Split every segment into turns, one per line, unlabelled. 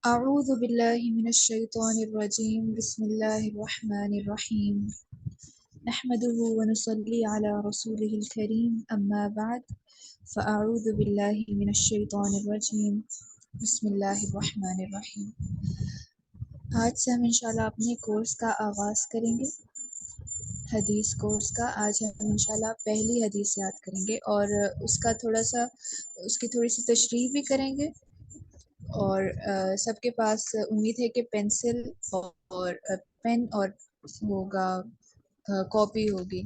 أعوذ بالله من الشيطان الرجيم بسم الله الرحمن الرحيم نحمده ونصلي على رسوله الكريم أما بعد فأعوذ بالله من الشيطان الرجيم بسم الله الرحمن الرحيم آج سے ہم انشاءاللہ اپنے کورس کا آغاز کریں گے، حدیث کورس کا۔ آج ہم انشاءاللہ پہلی حدیث یاد کریں گے اور اس کی تھوڑی سی تشریح بھی کریں گے، اور سب کے پاس امید ہے کہ پینسل اور پین اور ہوگا، کاپی ہوگی۔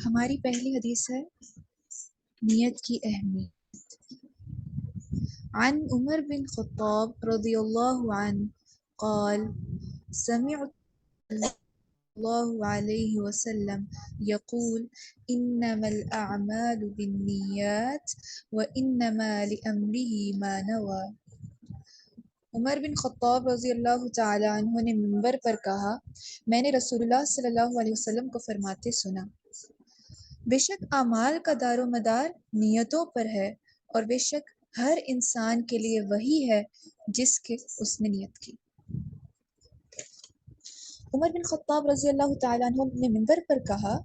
ہماری پہلی حدیث ہے نیت کی اہمیت۔ عن عمر بن خطاب رضی اللہ عنہ قال سمعت الله عليه وسلم يقول إنما الأعمال بالنيات وإنما لأمره ما نوى۔ عمر بن خطاب رضی اللہ تعالی عنہ نے منبر پر کہا، میں نے رسول اللہ صلی اللہ علیہ وسلم کو فرماتے سنا، بے شک اعمال کا دار و مدار نیتوں پر ہے، اور بے شک ہر انسان کے لیے وہی ہے جس کے اس نے نیت کی۔ عمر بن خطاب رضی اللہ تعالیٰ عنہ نے منبر پر کہا،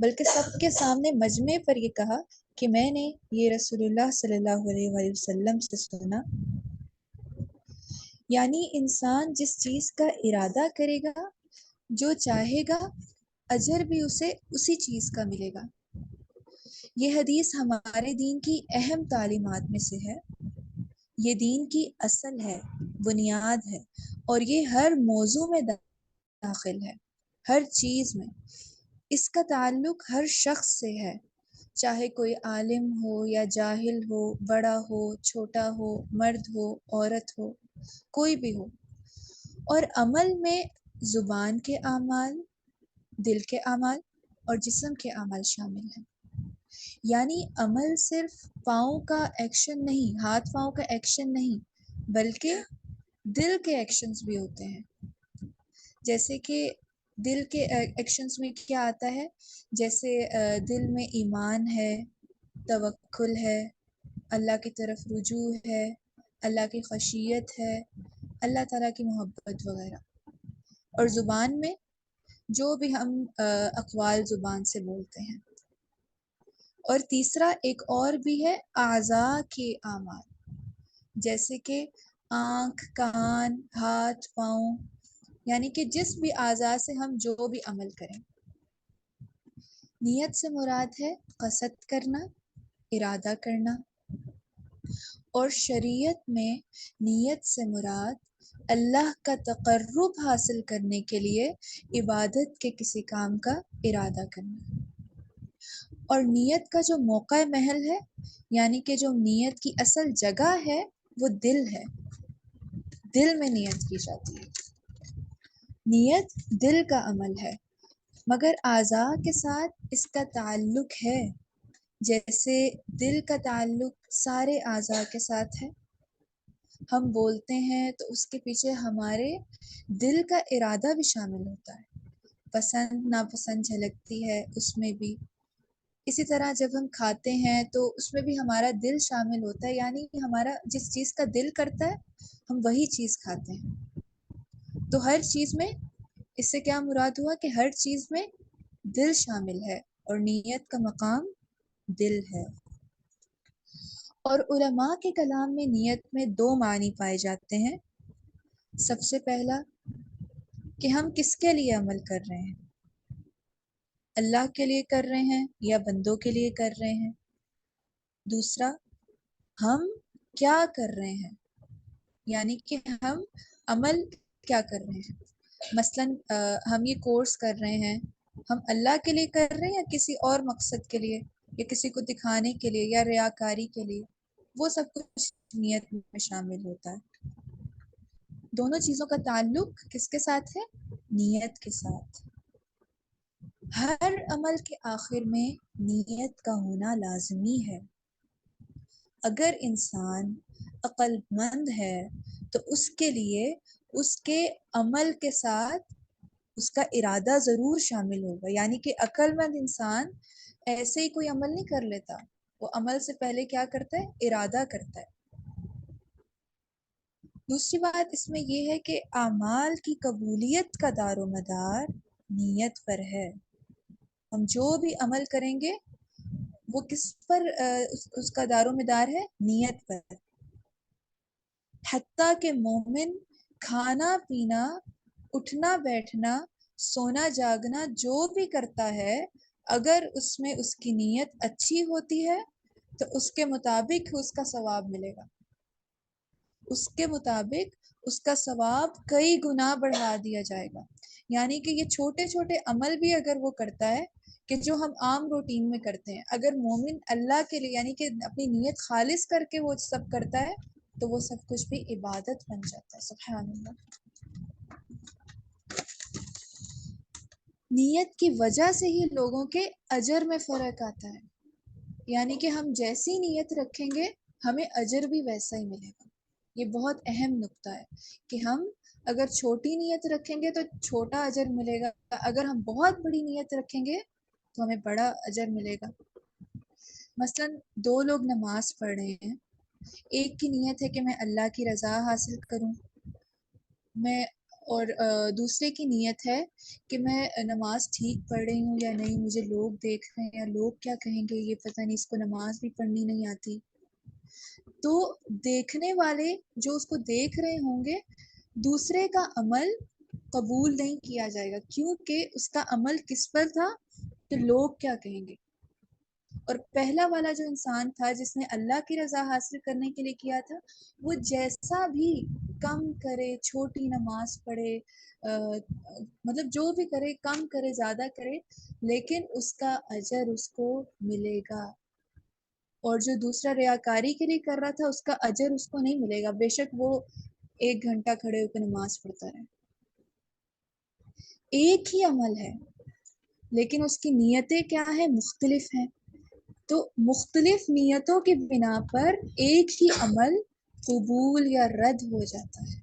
بلکہ سب کے سامنے مجمع پر یہ کہا کہ میں نے یہ رسول اللہ صلی اللہ علیہ وآلہ وسلم سے سنا، یعنی انسان جس چیز کا ارادہ کرے گا، جو چاہے گا، اجر بھی اسے اسی چیز کا ملے گا۔ یہ حدیث ہمارے دین کی اہم تعلیمات میں سے ہے۔ یہ دین کی اصل ہے، بنیاد ہے، اور یہ ہر موضوع میں داخل ہے، ہر چیز میں۔ اس کا تعلق ہر شخص سے ہے، چاہے کوئی عالم ہو یا جاہل ہو، بڑا ہو چھوٹا ہو، مرد ہو عورت ہو، کوئی بھی ہو۔ اور عمل میں زبان کے اعمال، دل کے اعمال اور جسم کے اعمال شامل ہیں۔ یعنی عمل صرف پاؤں کا ایکشن نہیں، ہاتھ پاؤں کا ایکشن نہیں، بلکہ دل کے ایکشنز بھی ہوتے ہیں۔ جیسے کہ دل کے ایکشنز میں کیا آتا ہے، جیسے دل میں ایمان ہے، توکل ہے، اللہ کی طرف رجوع ہے، اللہ کی خشیت ہے، اللہ تعالیٰ کی محبت وغیرہ۔ اور زبان میں جو بھی ہم اقوال زبان سے بولتے ہیں۔ اور تیسرا ایک اور بھی ہے، اعضاء کے اعمال، جیسے کہ آنکھ، کان، ہاتھ، پاؤں، یعنی کہ جس بھی اعضاء سے ہم جو بھی عمل کریں۔ نیت سے مراد ہے قصد کرنا، ارادہ کرنا، اور شریعت میں نیت سے مراد اللہ کا تقرب حاصل کرنے کے لیے عبادت کے کسی کام کا ارادہ کرنا۔ اور نیت کا جو موقع محل ہے، یعنی کہ جو نیت کی اصل جگہ ہے، وہ دل ہے۔ دل میں نیت کی جاتی ہے۔ نیت دل کا عمل ہے، مگر اعضاء کے ساتھ اس کا تعلق ہے، جیسے دل کا تعلق سارے اعضاء کے ساتھ ہے۔ ہم بولتے ہیں تو اس کے پیچھے ہمارے دل کا ارادہ بھی شامل ہوتا ہے، پسند ناپسند جھلکتی ہے اس میں بھی۔ اسی طرح جب ہم کھاتے ہیں تو اس میں بھی ہمارا دل شامل ہوتا ہے، یعنی کہ ہمارا جس چیز کا دل کرتا ہے ہم وہی چیز کھاتے ہیں۔ تو ہر چیز میں، اس سے کیا مراد ہوا کہ ہر چیز میں دل شامل ہے، اور نیت کا مقام دل ہے۔ اور علماء کے کلام میں نیت میں دو معنی پائے جاتے ہیں۔ سب سے پہلا کہ ہم کس کے لیے عمل کر رہے ہیں، اللہ کے لیے کر رہے ہیں یا بندوں کے لیے کر رہے ہیں۔ دوسرا، ہم کیا کر رہے ہیں، یعنی کہ ہم عمل کیا کر رہے ہیں۔ مثلا ہم یہ کورس کر رہے ہیں، ہم اللہ کے لیے کر رہے ہیں یا کسی اور مقصد کے لیے، یا کسی کو دکھانے کے لیے یا ریاکاری کے لیے، وہ سب کچھ نیت میں شامل ہوتا ہے۔ دونوں چیزوں کا تعلق کس کے ساتھ ہے؟ نیت کے ساتھ۔ ہر عمل کے آخر میں نیت کا ہونا لازمی ہے۔ اگر انسان عقل مند ہے تو اس کے لیے اس کے عمل کے ساتھ اس کا ارادہ ضرور شامل ہوگا. یعنی کہ عقل مند انسان ایسے ہی کوئی عمل نہیں کر لیتا، وہ عمل سے پہلے کیا کرتا ہے؟ ارادہ کرتا ہے. دوسری بات اس میں یہ ہے کہ اعمال کی قبولیت کا دار و مدار نیت پر ہے. ہم جو بھی عمل کریں گے وہ کس پر اس کا دار و مدار ہے؟ نیت پر. حتیٰ کہ مومن کھانا پینا، اٹھنا بیٹھنا، سونا جاگنا جو بھی کرتا ہے، اگر اس میں اس کی نیت اچھی ہوتی ہے تو اس کے مطابق اس کا ثواب ملے گا. اس کے مطابق اس کا ثواب کئی گنا بڑھا دیا جائے گا. یعنی کہ یہ چھوٹے چھوٹے عمل بھی اگر وہ کرتا ہے کہ جو ہم عام روٹین میں کرتے ہیں، اگر مومن اللہ کے لیے یعنی کہ اپنی نیت خالص کر کے وہ سب کرتا ہے تو وہ سب کچھ بھی عبادت بن جاتا ہے. سبحان اللہ. نیت کی وجہ سے ہی لوگوں کے اجر میں فرق آتا ہے. یعنی کہ ہم جیسی نیت رکھیں گے ہمیں اجر بھی ویسا ہی ملے گا. یہ بہت اہم نقطہ ہے کہ ہم اگر چھوٹی نیت رکھیں گے تو چھوٹا اجر ملے گا، اگر ہم بہت بڑی نیت رکھیں گے تو ہمیں بڑا اجر ملے گا. مثلا 2 لوگ نماز پڑھ رہے ہیں، ایک کی نیت ہے کہ میں اللہ کی رضا حاصل کروں، میں اور دوسرے کی نیت ہے کہ میں نماز ٹھیک پڑھ رہی ہوں یا نہیں، مجھے لوگ دیکھ رہے ہیں یا لوگ کیا کہیں گے، یہ پتہ نہیں اس کو نماز بھی پڑھنی نہیں آتی. تو دیکھنے والے جو اس کو دیکھ رہے ہوں گے دوسرے کا عمل قبول نہیں کیا جائے گا، کیونکہ اس کا عمل کس پر تھا؟ تو لوگ کیا کہیں گے. اور پہلا والا جو انسان تھا جس نے اللہ کی رضا حاصل کرنے کے لیے کیا تھا، وہ جیسا بھی کم کرے، چھوٹی نماز پڑھے، مطلب جو بھی کرے، کم کرے زیادہ کرے، لیکن اس کا اجر اس کو ملے گا. اور جو دوسرا ریاکاری کے لیے کر رہا تھا اس کا اجر اس کو نہیں ملے گا، بے شک وہ 1 گھنٹہ کھڑے ہو کے نماز پڑھتا رہے. ایک ہی عمل ہے لیکن اس کی نیتیں کیا ہیں؟ مختلف ہیں. تو مختلف نیتوں کی بنا پر ایک ہی عمل قبول یا رد ہو جاتا ہے.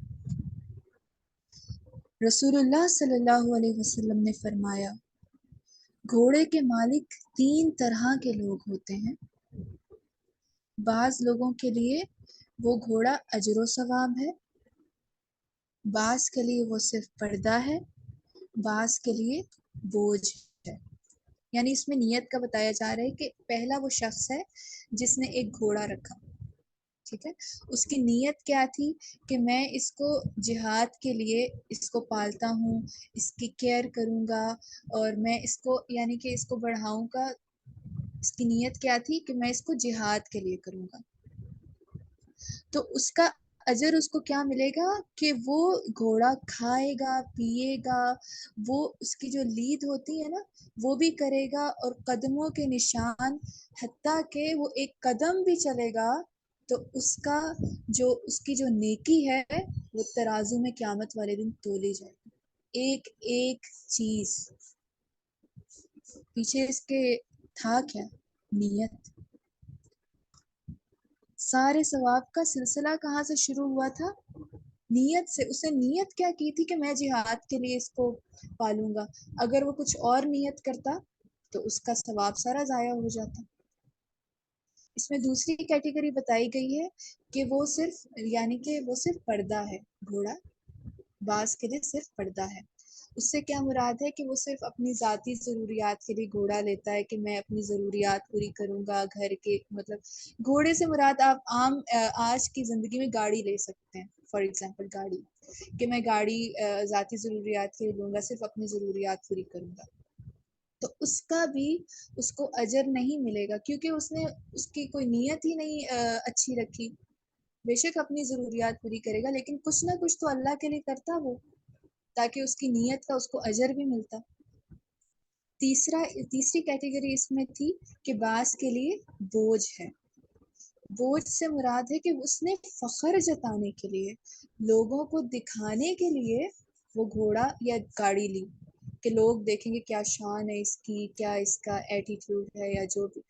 رسول اللہ صلی اللہ علیہ وسلم نے فرمایا، گھوڑے کے مالک 3 طرح کے لوگ ہوتے ہیں. بعض لوگوں کے لیے وہ گھوڑا اجر و ثواب ہے، بعض کے لیے وہ صرف پردہ ہے، بعض کے لیے بوجھ ہے. یعنی اس میں نیت کا بتایا جا رہا ہے کہ پہلا وہ شخص ہے جس نے ایک گھوڑا رکھا، ٹھیک ہے، اس کی نیت کیا تھی کہ میں اس کو جہاد کے لیے اس کو پالتا ہوں، اس کی کیئر کروں گا اور میں اس کو یعنی کہ اس کو بڑھاؤں گا. اس کی نیت کیا تھی کہ میں اس کو جہاد کے لیے کروں گا. تو اس کا اجر اس کو کیا ملے گا کہ وہ گھوڑا کھائے گا، پیے گا، وہ اس کی جو لید ہوتی ہے نا وہ بھی کرے گا، اور قدموں کے نشان، حتیٰ کہ وہ ایک قدم بھی چلے گا تو اس کا اس کی جو نیکی ہے وہ ترازو میں قیامت والے دن تولی جائے گی. ایک ایک چیز پیچھے اس کے تھا کیا؟ نیت. سارے ثواب کا سلسلہ کہاں سے شروع ہوا تھا؟ نیت سے. اس نے نیت کیا کی تھی کہ میں جہاد کے لیے اس کو پالوں گا. اگر وہ کچھ اور نیت کرتا تو اس کا ثواب سارا ضائع ہو جاتا. اس میں دوسری کیٹیگری بتائی گئی ہے کہ وہ صرف یعنی کہ وہ صرف پردہ ہے گھوڑا، بعض کے لیے صرف پردہ ہے. اس سے کیا مراد ہے کہ وہ صرف اپنی ذاتی ضروریات کے لیے گھوڑا لیتا ہے کہ میں اپنی ضروریات پوری کروں گا گھر کے. مطلب گھوڑے سے مراد آپ عام آج کی زندگی میں گاڑی لے سکتے ہیں، فار ایگزامپل گاڑی، کہ میں گاڑی ذاتی ضروریات کے لیے لوں گا، صرف اپنی ضروریات پوری کروں گا. تو اس کا بھی اس کو اجر نہیں ملے گا کیونکہ اس نے اس کی کوئی نیت ہی نہیں اچھی رکھی. بے شک اپنی ضروریات پوری کرے گا لیکن کچھ نہ کچھ تو اللہ کے لیے کرتا وہ، تاکہ اس کی نیت کا اس کو اجر بھی ملتا. تیسری کیٹیگری اس میں تھی کہ بعض کے لیے بوجھ ہے. بوجھ سے مراد ہے کہ اس نے فخر جتانے کے لیے، لوگوں کو دکھانے کے لیے وہ گھوڑا یا گاڑی لی کہ لوگ دیکھیں گے کیا شان ہے اس کی، کیا اس کا ایٹیٹیوڈ ہے یا جو بھی،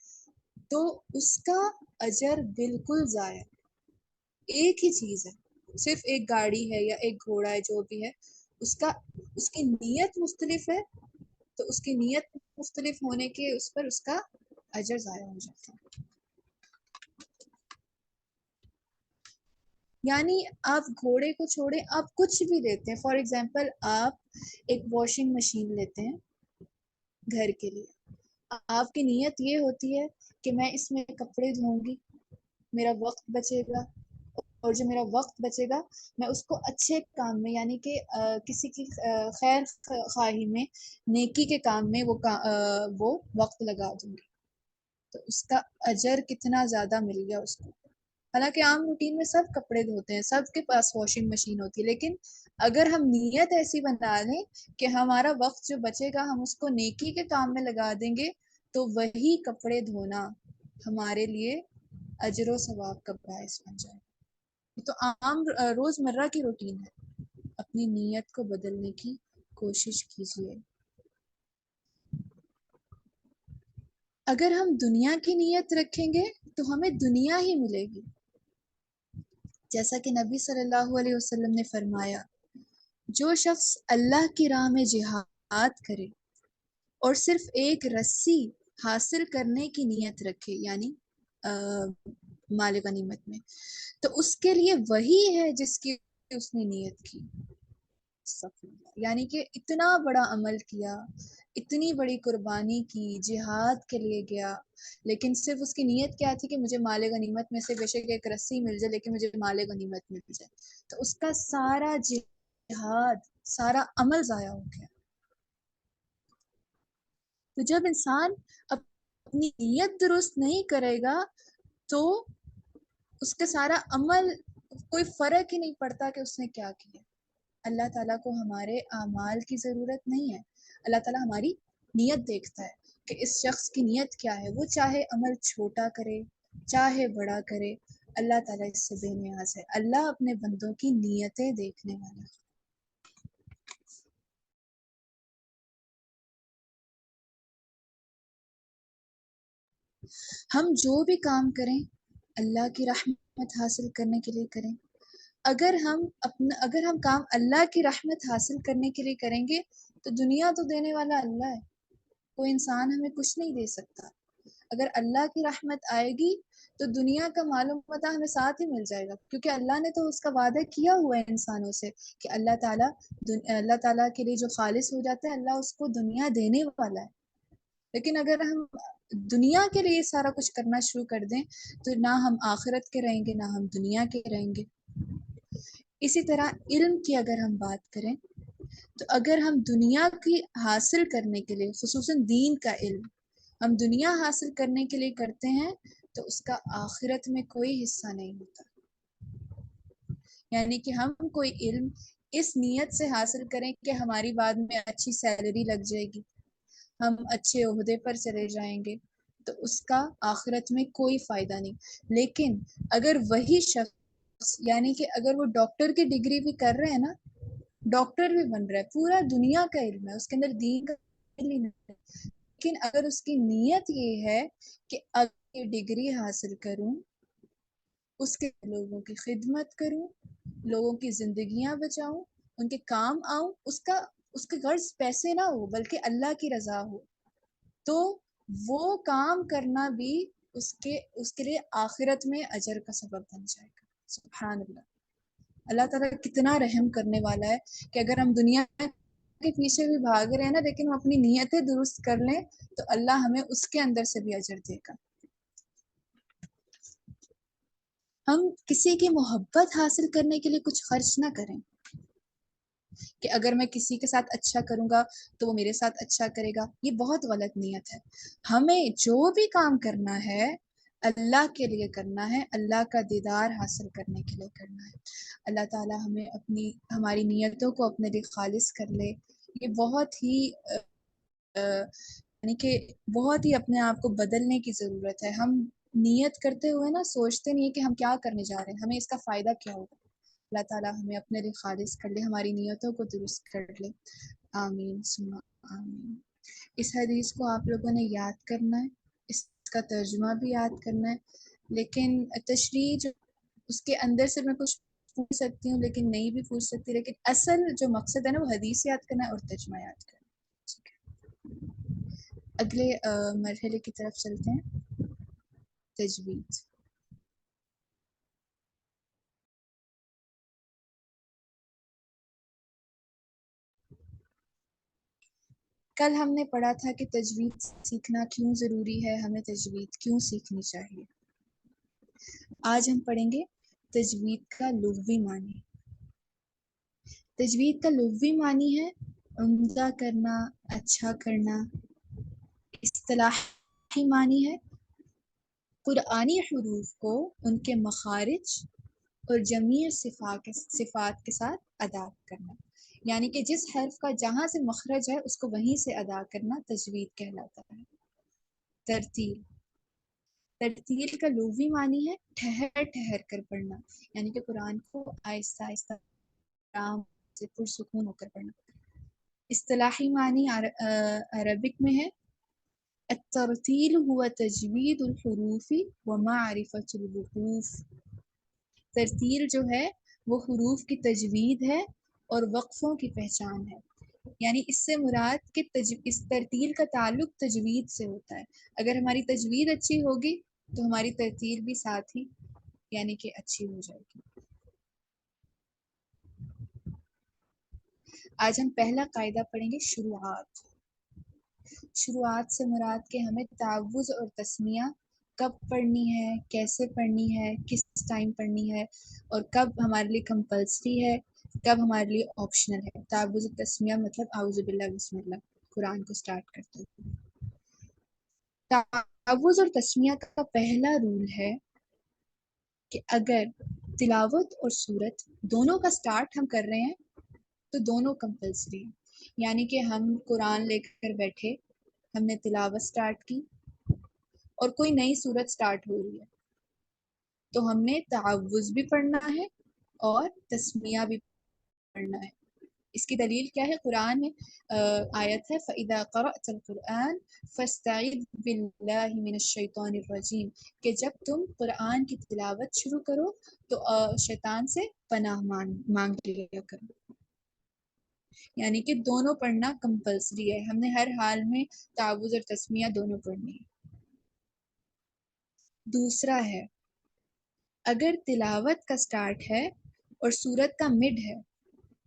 تو اس کا اجر بالکل ضائع. ایک ہی چیز ہے صرف ایک گاڑی ہے یا ایک گھوڑا ہے جو بھی ہے، اس کی نیت مختلف ہے، تو اس کی نیت مختلف ہونے کے اس پر اس کا اجر ضائع ہو جاتا ہے۔ یعنی آپ گھوڑے کو چھوڑیں، آپ کچھ بھی لیتے ہیں، فار ایگزامپل آپ ایک واشنگ مشین لیتے ہیں گھر کے لیے، آپ کی نیت یہ ہوتی ہے کہ میں اس میں کپڑے دھوؤں گی، میرا وقت بچے گا، اور جو میرا وقت بچے گا میں اس کو اچھے کام میں، یعنی کہ کسی کی خیر خواہی میں، نیکی کے کام میں وہ وقت لگا دوں گی، تو اس کا اجر کتنا زیادہ مل گیا اس کو۔ حالانکہ عام روٹین میں سب کپڑے دھوتے ہیں، سب کے پاس واشنگ مشین ہوتی ہے، لیکن اگر ہم نیت ایسی بنا لیں کہ ہمارا وقت جو بچے گا ہم اس کو نیکی کے کام میں لگا دیں گے، تو وہی کپڑے دھونا ہمارے لیے اجر و ثواب کا باعث بن جائے۔ یہ تو عام روزمرہ کی روٹین ہے، اپنی نیت کو بدلنے کی کوشش کیجیے۔ اگر ہم دنیا کی نیت رکھیں گے تو ہمیں دنیا ہی ملے گی، جیسا کہ نبی صلی اللہ علیہ وسلم نے فرمایا، جو شخص اللہ کی راہ میں جہاد کرے اور صرف ایک رسی حاصل کرنے کی نیت رکھے، یعنی مال غنیمت میں، تو اس کے لیے وہی ہے جس کی اس نے نیت کی۔ یعنی کہ اتنا بڑا عمل کیا، اتنی بڑی قربانی کی، جہاد کے لیے گیا، لیکن صرف اس کی نیت کیا تھی کہ مجھے مال غنیمت میں سے بے شک ایک رسی مل جائے لیکن مجھے مال غنیمت مل جائے، تو اس کا سارا جہاد، سارا عمل ضائع ہو گیا۔ تو جب انسان اپنی نیت درست نہیں کرے گا تو اس کا سارا عمل کوئی فرق ہی نہیں پڑتا کہ اس نے کیا کیا۔ اللہ تعالیٰ کو ہمارے اعمال کی ضرورت نہیں ہے، اللہ تعالیٰ ہماری نیت دیکھتا ہے کہ اس شخص کی نیت کیا ہے، وہ چاہے عمل چھوٹا کرے چاہے بڑا کرے، اللہ تعالیٰ اس سے بے نیاز ہے۔ اللہ اپنے بندوں کی نیتیں دیکھنے والا ہے۔ ہم جو بھی کام کریں اللہ کی رحمت حاصل کرنے کے لیے کریں۔ اگر ہم کام اللہ کی رحمت حاصل کرنے کے لیے کریں گے تو دنیا تو دینے والا اللہ ہے، کوئی انسان ہمیں کچھ نہیں دے سکتا۔ اگر اللہ کی رحمت آئے گی تو دنیا کا معلوم متا ہمیں ساتھ ہی مل جائے گا، کیونکہ اللہ نے تو اس کا وعدہ کیا ہوا ہے انسانوں سے کہ اللہ تعالیٰ کے لیے جو خالص ہو جاتا ہے اللہ اس کو دنیا دینے والا ہے۔ لیکن اگر ہم دنیا کے لیے سارا کچھ کرنا شروع کر دیں تو نہ ہم آخرت کے رہیں گے نہ ہم دنیا کے رہیں گے۔ اسی طرح علم کی اگر ہم بات کریں تو اگر ہم دنیا کی حاصل کرنے کے لیے، خصوصاً دین کا علم ہم دنیا حاصل کرنے کے لیے کرتے ہیں تو اس کا آخرت میں کوئی حصہ نہیں ہوتا۔ یعنی کہ ہم کوئی علم اس نیت سے حاصل کریں کہ ہماری بعد میں اچھی سیلری لگ جائے گی، ہم اچھے عہدے پر چلے جائیں گے، تو اس کا آخرت میں کوئی فائدہ نہیں۔ لیکن اگر وہی شخص، یعنی کہ اگر وہ ڈاکٹر کی ڈگری بھی کر رہے ہیں نا، ڈاکٹر بھی بن رہا ہے، پورا دنیا کا علم ہے، اس کے اندر دین کا علم نہیں ہے، لیکن اگر اس کی نیت یہ ہے کہ اگر یہ ڈگری حاصل کروں، اس کے لوگوں کی خدمت کروں، لوگوں کی زندگیاں بچاؤں، ان کے کام آؤں، اس کا غرض پیسے نہ ہو بلکہ اللہ کی رضا ہو، تو وہ کام کرنا بھی اس کے لیے آخرت میں اجر کا سبب بن جائے گا۔ سبحان اللہ، اللہ تعالیٰ کتنا رحم کرنے والا ہے کہ اگر ہم دنیا کے پیچھے بھی بھاگ رہے ہیں نا، لیکن ہم اپنی نیتیں درست کر لیں تو اللہ ہمیں اس کے اندر سے بھی اجر دے گا۔ ہم کسی کی محبت حاصل کرنے کے لیے کچھ خرچ نہ کریں کہ اگر میں کسی کے ساتھ اچھا کروں گا تو وہ میرے ساتھ اچھا کرے گا، یہ بہت غلط نیت ہے۔ ہمیں جو بھی کام کرنا ہے اللہ کے لیے کرنا ہے، اللہ کا دیدار حاصل کرنے کے لیے کرنا ہے۔ اللہ تعالیٰ ہمیں ہماری نیتوں کو اپنے لیے خالص کر لے۔ یہ بہت ہی یعنی کہ بہت ہی اپنے آپ کو بدلنے کی ضرورت ہے۔ ہم نیت کرتے ہوئے نا سوچتے نہیں کہ ہم کیا کرنے جا رہے ہیں، ہمیں اس کا فائدہ کیا ہوگا۔ اللہ تعالیٰ ہمیں اپنے لیے خالص کر لے، ہماری نیتوں کو درست کر لے۔ آمین ثم آمین۔ اس حدیث کو آپ لوگوں نے یاد کرنا ہے، اس کا ترجمہ بھی یاد کرنا ہے، لیکن تشریح جو اس کے اندر سے میں کچھ پوچھ سکتی ہوں لیکن نہیں بھی پوچھ سکتی، لیکن اصل جو مقصد ہے نا وہ حدیث یاد کرنا ہے اور ترجمہ یاد کرنا ہے. ٹھیک ہے، اگلے مرحلے کی طرف چلتے ہیں، تجوید. کل ہم نے پڑھا تھا کہ تجوید سیکھنا کیوں ضروری ہے، ہمیں تجوید کیوں سیکھنی چاہیے. آج ہم پڑھیں گے تجوید کا لغوی معنی. تجوید کا لغوی معنی ہے عمدہ کرنا، اچھا کرنا. اصطلاحی معنی ہے قرآنی حروف کو ان کے مخارج اور جمیع صفات کے ساتھ ادا کرنا، یعنی کہ جس حرف کا جہاں سے مخرج ہے اس کو وہیں سے ادا کرنا تجوید کہلاتا ہے. ترتیل. ترتیل کا لغوی معنی ہے ٹھہر ٹھہر کر پڑھنا، یعنی کہ قرآن کو آہستہ آہستہ آرام سے پرسکون ہو کر پڑھنا. اصطلاحی معنی عربک میں ہے الترتیل هو تجوید الحروف ومعرفت الوقوف. ترتیل جو ہے وہ حروف کی تجوید ہے اور وقفوں کی پہچان ہے، یعنی اس سے مراد کہ اس ترتیل کا تعلق تجوید سے ہوتا ہے. اگر ہماری تجوید اچھی ہوگی تو ہماری ترتیل بھی ساتھ ہی یعنی کہ اچھی ہو جائے گی. آج ہم پہلا قاعدہ پڑھیں گے، شروعات. شروعات سے مراد کہ ہمیں تعوذ اور تسمیہ کب پڑھنی ہے، کیسے پڑھنی ہے، کس ٹائم پڑھنی ہے، اور کب ہمارے لیے کمپلسری ہے، کب ہمارے لیے آپشنل ہے. تعوذ اور تسمیہ مطلب اعوذ باللہ بسم اللہ قرآن کو سٹارٹ کرتے ہیں. تعوذ اور تسمیہ کا پہلا رول ہے کہ اگر تلاوت اور سورت دونوں کا سٹارٹ ہم کر رہے ہیں تو دونوں کمپلسری ہیں. یعنی کہ ہم قرآن لے کر بیٹھے، ہم نے تلاوت سٹارٹ کی اور کوئی نئی سورت سٹارٹ ہو رہی ہے تو ہم نے تعوذ بھی پڑھنا ہے اور تسمیہ بھی پڑھنا ہے. اس کی دلیل کیا ہے؟ قرآن میں آیت ہے فَإِذَا قَرَأْتَ الْقُرْآنَ فَاسْتَعِذْ بِاللَّهِ مِنَ الشَّيْطَانِ الرَّجِيمِ، کہ جب تم قرآن کی تلاوت شروع کرو تو شیطان سے پناہ مانگ لیا کرو. یعنی کہ دونوں پڑھنا کمپلسری ہے، ہم نے ہر حال میں تعوذ اور تسمیہ دونوں پڑھنی ہے. دوسرا ہے اگر تلاوت کا سٹارٹ ہے اور سورت کا مڈ ہے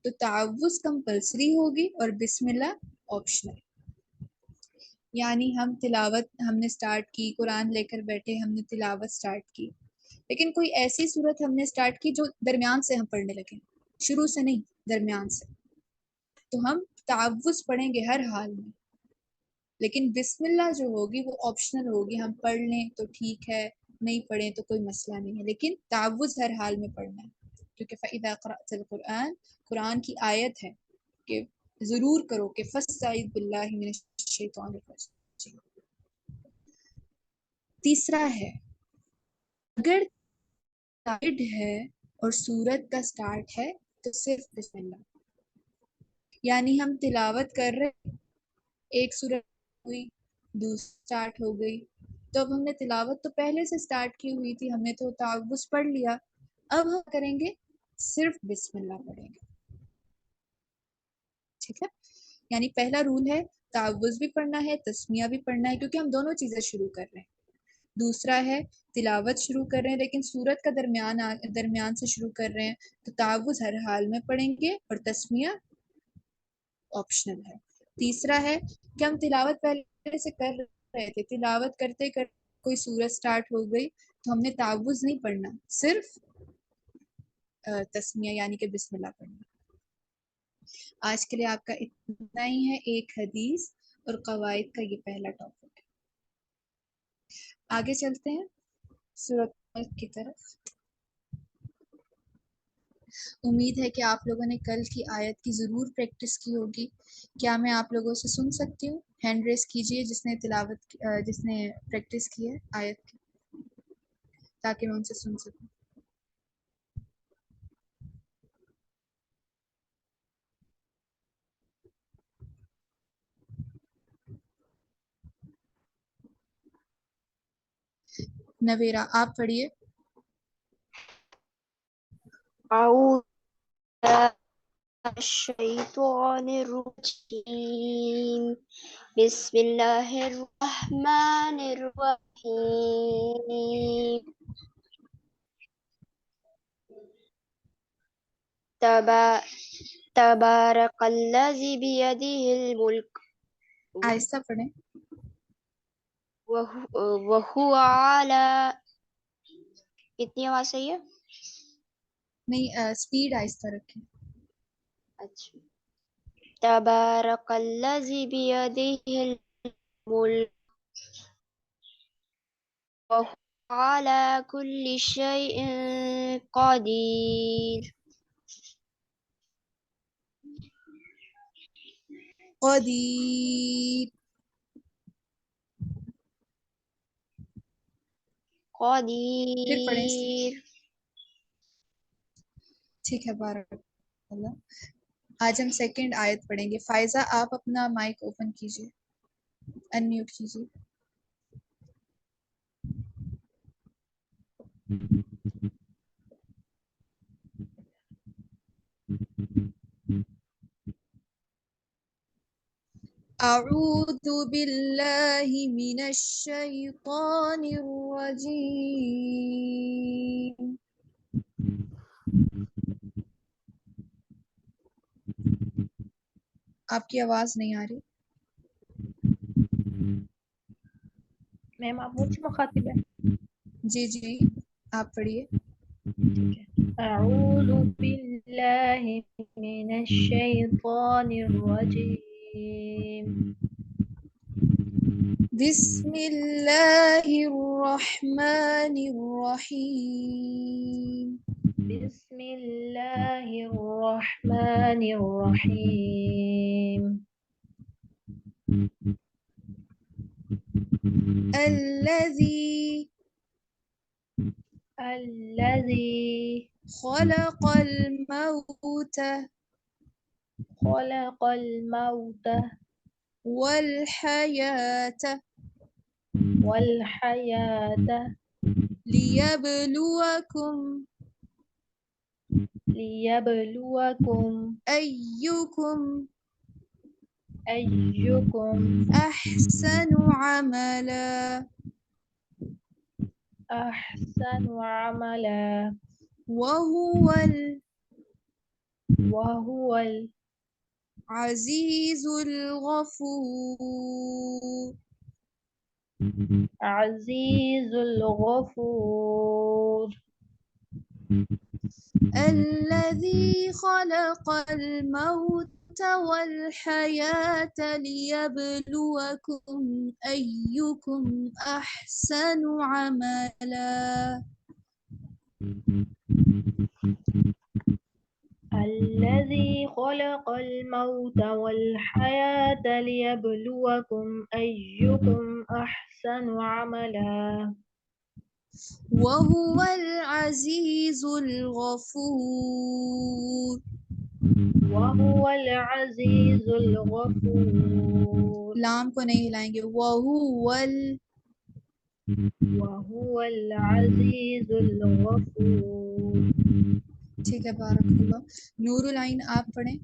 تو تعوذ کمپلسری ہوگی اور بسم اللہ آپشنل. یعنی ہم نے سٹارٹ کی، قرآن لے کر بیٹھے، ہم نے تلاوت سٹارٹ کی، لیکن کوئی ایسی صورت ہم نے سٹارٹ کی جو درمیان سے ہم پڑھنے لگے، شروع سے نہیں درمیان سے، تو ہم تعوذ پڑھیں گے ہر حال میں، لیکن بسم اللہ جو ہوگی وہ آپشنل ہوگی. ہم پڑھ لیں تو ٹھیک ہے، نہیں پڑھیں تو کوئی مسئلہ نہیں ہے، لیکن تعوذ ہر حال میں پڑھنا ہے، کیونکہ فَإِذَا قَرَأْتَ الْقُرْآنَ قرآن کی آیت ہے کہ ضرور کرو کہ فَاسْتَعِذْ بِاللَّهِ مِنَ الشَّيْطَانِ الرَّجِيمِ. تیسرا ہے اگر سٹارٹ ہے اور سورت کا سٹارٹ ہے تو صرف بسم اللہ. یعنی ہم تلاوت کر رہے، ایک سورت ہوئی، دوسری سٹارٹ ہو گئی، تو اب ہم نے تلاوت تو پہلے سے سٹارٹ کی ہوئی تھی، ہم نے تو تعوذ پڑھ لیا، اب ہم کریں گے صرف بسم اللہ پڑھیں گے. ٹھیک ہے، یعنی پہلا رول ہے تعوذ بھی پڑھنا ہے، تسمیہ بھی پڑھنا ہے، کیونکہ ہم دونوں چیزیں شروع کر رہے ہیں. دوسرا ہے تلاوت شروع کر رہے ہیں لیکن سورت کا درمیان سے شروع کر رہے ہیں تو تعوذ ہر حال میں پڑھیں گے اور تسمیہ آپشنل ہے. تیسرا ہے کہ ہم تلاوت پہلے سے کر رہے تھے، تلاوت کرتے کرتے کوئی سورت سٹارٹ ہو گئی تو ہم نے تعوذ نہیں پڑھنا، صرف تسمیہ یعنی کہ بسم اللہ پڑھنا. آج کے لیے آپ کا اتنا ہی ہے، ایک حدیث اور قواعد کا یہ پہلا ٹاپک ہے. آگے چلتے ہیں سورۃ ملک کی طرف. امید ہے کہ آپ لوگوں نے کل کی آیت کی ضرور پریکٹس کی ہوگی. کیا میں آپ لوگوں سے سن سکتی ہوں؟ ہینڈ ریس کیجئے جس نے پریکٹس کی ہے آیت کی، تاکہ میں ان سے سن سکوں. نویرا آپ پڑھیے.
أعوذ الشيطان الرجيم بسم الله الرحمن الرحيم تبارك الذي بيده الملك
آہستہ پڑھیں.
وهو على کتنی آواز صحیح ہے؟
نہیں سپیڈ آہستہ رکھیں.
اچھا. تبارك الذي بيده الملك وهو على كل شيء قدير.
قدیر. پھر پڑھیں.
قدیر.
ٹھیک ہے. بارک اللہ. آج ہم سیکنڈ آیت پڑھیں گے. فائزہ آپ اپنا مائک اوپن کیجیے, ان میوٹ کیجیے. اعوذ باللہ من الشیطان الرجیم. آپ کی آواز نہیں آ رہی.
میم آپ مجھ سے مخاطب ہے.
جی جی آپ پڑھیے.
اعوذ باللہ من الشیطان الرجیم
بسم اللہ الرحمن الرحیم.
بسم اللہ الرحمن الرحیم
الذی
الذی
خلق الموت
خلق الموت
والحیاة
والحیاة
لیبلوکم
لیبلوکم
ایکم
ایکم
احسن عملا
احسن عملا
وهو
وهو
العزیز الغفور.
العزیز الغفور
الذي خلق الموت والحياة ليبلوكم أيكم أحسن عملا.
الذي خلق الموت والحياة ليبلوكم أيكم أحسن عملا
وهو العزيز الغفور.
وهو العزيز الغفور.
لام کو نہیں ہلائیں گے.
وهو العزيز الغفور.
ٹھیک ہے. بارک اللہ. نور العین آپ پڑھیں.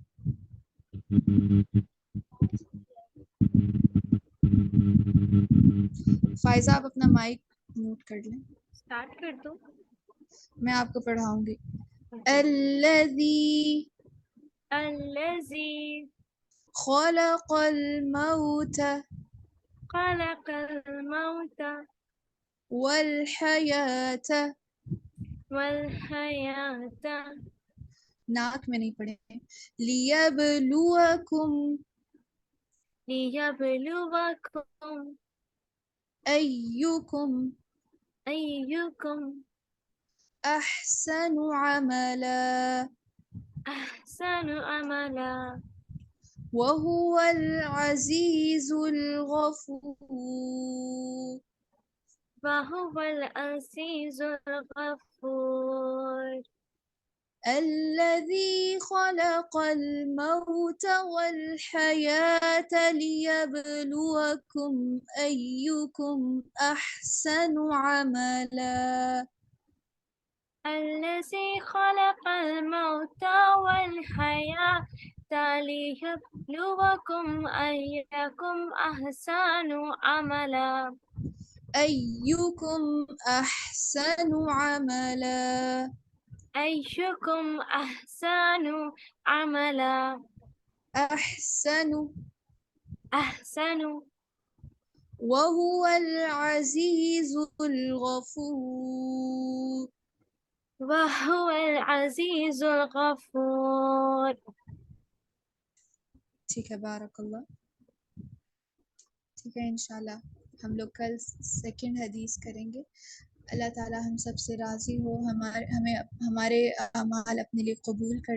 فائزہ آپ اپنا مائک میوٹ کر لیں.
اسٹارٹ کر دو.
میں آپ کو پڑھاؤں گی. الذی
الذي
خلق الموت
خلق الموت
والحیاة.
والحياة
ناک میں نہیں پڑھیں. لیبلوکم
ليبلوكم
ایکم
أيكم
احسن عملا
أحسن عملا
وهو العزیز الغفور.
وهو العزيز الغفور.
الذي خلق الموت والحياة ليبلوكم أيكم أحسن عملا.
الذي خلق الموت والحياة ليبلوكم أيكم أحسن عملا.
أيكم أحسن عملا.
أيكم أحسن عملا.
أحسن.
وهو
العزيز الغفور.
العزيز الغفور.
ٹھیک ہے، بارک اللہ. ٹھیک ہے، انشاءاللہ ہم لوگ کل سیکنڈ حدیث کریں گے. اللہ تعالی ہم سب سے راضی ہو، ہمارے اعمال اپنے لیے قبول کر